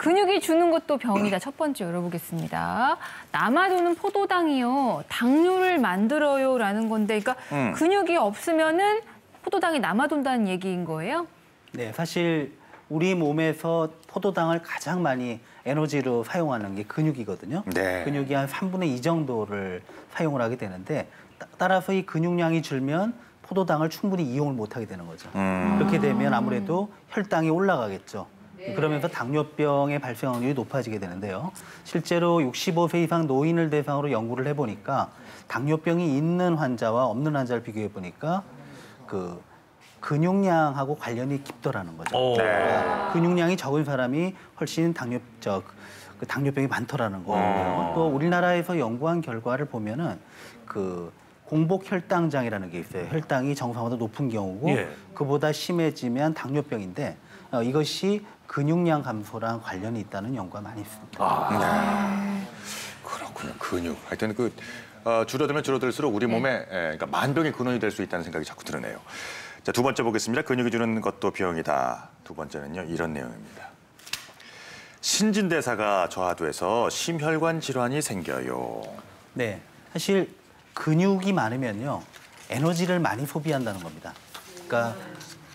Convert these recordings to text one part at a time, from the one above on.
근육이 주는 것도 병이다. 첫 번째 열어보겠습니다. 남아도는 포도당이요. 당뇨를 만들어요라는 건데, 그러니까 근육이 없으면은 포도당이 남아돈다는 얘기인 거예요? 네, 사실 우리 몸에서 포도당을 가장 많이 에너지로 사용하는 게 근육이거든요. 네. 근육이 한 3분의 2 정도를 사용을 하게 되는데 따라서 이 근육량이 줄면 포도당을 충분히 이용을 못하게 되는 거죠. 그렇게 되면 아무래도 혈당이 올라가겠죠. 그러면서 당뇨병의 발생 확률이 높아지게 되는데요. 실제로 65세 이상 노인을 대상으로 연구를 해보니까 당뇨병이 있는 환자와 없는 환자를 비교해 보니까 그 근육량하고 관련이 깊더라는 거죠. 그러니까 근육량이 적은 사람이 훨씬 당뇨병이 많더라는 거고요. 또 우리나라에서 연구한 결과를 보면은 그 공복 혈당장이라는 게 있어요. 혈당이 정상보다 높은 경우고 그보다 심해지면 당뇨병인데 이것이 근육량 감소랑 관련이 있다는 연구가 많이 있습니다. 그렇군요. 근육. 하여튼 줄어들면 줄어들수록 우리 몸에 그러니까 만병의 근원이 될 수 있다는 생각이 자꾸 드네요. 자, 두 번째 보겠습니다. 근육이 주는 것도 병이다. 두 번째는요, 이런 내용입니다. 신진대사가 저하돼서 심혈관 질환이 생겨요. 네, 사실 근육이 많으면요, 에너지를 많이 소비한다는 겁니다. 그러니까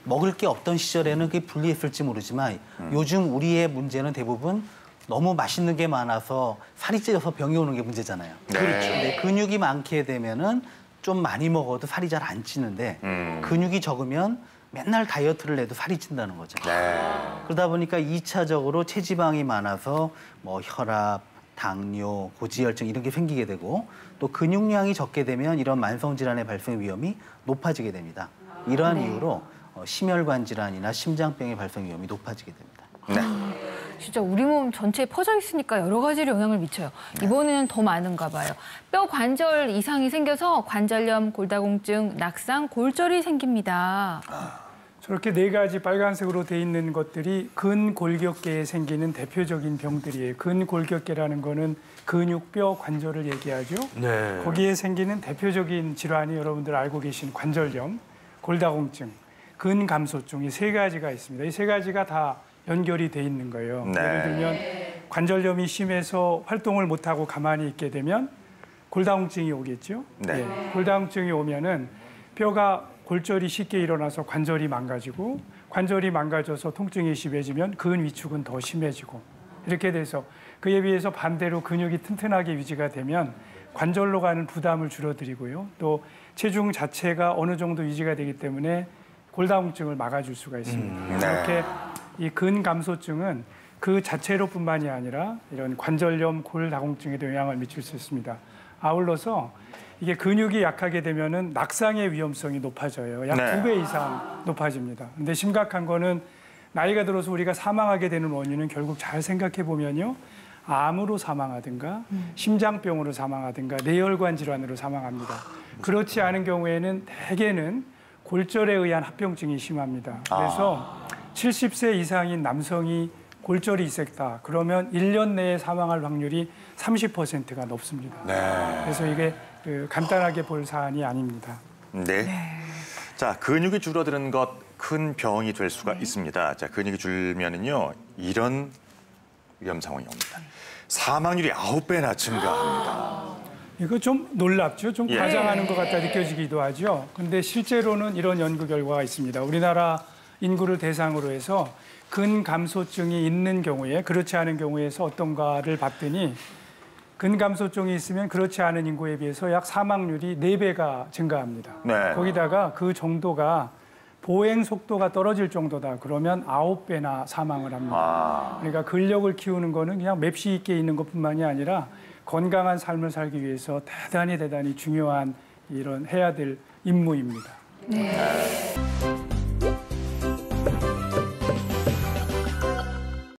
먹을 게 없던 시절에는 그게 불리했을지 모르지만 요즘 우리의 문제는 대부분 너무 맛있는 게 많아서 살이 찌어서 병이 오는 게 문제잖아요. 네. 그렇죠. 근데 근육이 많게 되면은 좀 많이 먹어도 살이 잘 안 찌는데 근육이 적으면 맨날 다이어트를 해도 살이 찐다는 거죠. 그러다 보니까 2차적으로 체지방이 많아서 뭐 혈압, 당뇨, 고지혈증 이런 게 생기게 되고 또 근육량이 적게 되면 이런 만성질환의 발생 위험이 높아지게 됩니다. 이러한 이유로 심혈관 질환이나 심장병의 발생 위험이 높아지게 됩니다. 진짜 우리 몸 전체에 퍼져 있으니까 여러 가지로 영향을 미쳐요. 이번에는 더 많은가 봐요. 뼈 관절 이상이 생겨서 관절염, 골다공증, 낙상, 골절이 생깁니다. 저렇게 4가지 빨간색으로 돼 있는 것들이 근골격계에 생기는 대표적인 병들이에요. 근골격계라는 거는 근육, 뼈, 관절을 얘기하죠. 거기에 생기는 대표적인 질환이 여러분들 알고 계신 관절염, 골다공증, 근감소증 이 3가지가 있습니다. 이 3가지가 다 연결이 돼 있는 거예요. 예를 들면 관절염이 심해서 활동을 못하고 가만히 있게 되면 골다공증이 오겠죠. 골다공증이 오면은 뼈가 골절이 쉽게 일어나서 관절이 망가지고 관절이 망가져서 통증이 심해지면 근 위축은 더 심해지고 이렇게 돼서 그에 비해서 반대로 근육이 튼튼하게 유지가 되면 관절로 가는 부담을 줄어들이고요. 또 체중 자체가 어느 정도 유지가 되기 때문에 골다공증을 막아줄 수가 있습니다. 이렇게 이 근감소증은 그 자체로뿐만이 아니라 이런 관절염, 골다공증에도 영향을 미칠 수 있습니다. 아울러서 이게 근육이 약하게 되면은 낙상의 위험성이 높아져요. 약 2배 이상 높아집니다. 근데 심각한 거는 나이가 들어서 우리가 사망하게 되는 원인은 결국 잘 생각해 보면요. 암으로 사망하든가 심장병으로 사망하든가 뇌혈관 질환으로 사망합니다. 그렇지 않은 경우에는 대개는 골절에 의한 합병증이 심합니다. 그래서 70세 이상인 남성이 골절이 있었다. 그러면 1년 내에 사망할 확률이 30%가 높습니다. 그래서 이게 간단하게 볼 사안이 아닙니다. 자, 근육이 줄어드는 것 큰 병이 될 수가 있습니다. 자, 근육이 줄면은요 이런 위험 상황이 옵니다. 사망률이 9배나 증가합니다. 이거 좀 놀랍죠? 좀 과장하는 것 같다 느껴지기도 하죠. 근데 실제로는 이런 연구 결과가 있습니다. 우리나라 인구를 대상으로 해서 근감소증이 있는 경우에 그렇지 않은 경우에서 어떤가를 봤더니 근감소증이 있으면 그렇지 않은 인구에 비해서 약 사망률이 4배가 증가합니다. 거기다가 그 정도가 보행 속도가 떨어질 정도다. 그러면 9배나 사망을 합니다. 그러니까 근력을 키우는 거는 그냥 맵시 있게 있는 것뿐만이 아니라 건강한 삶을 살기 위해서 대단히 중요한 이런 해야 될 임무입니다.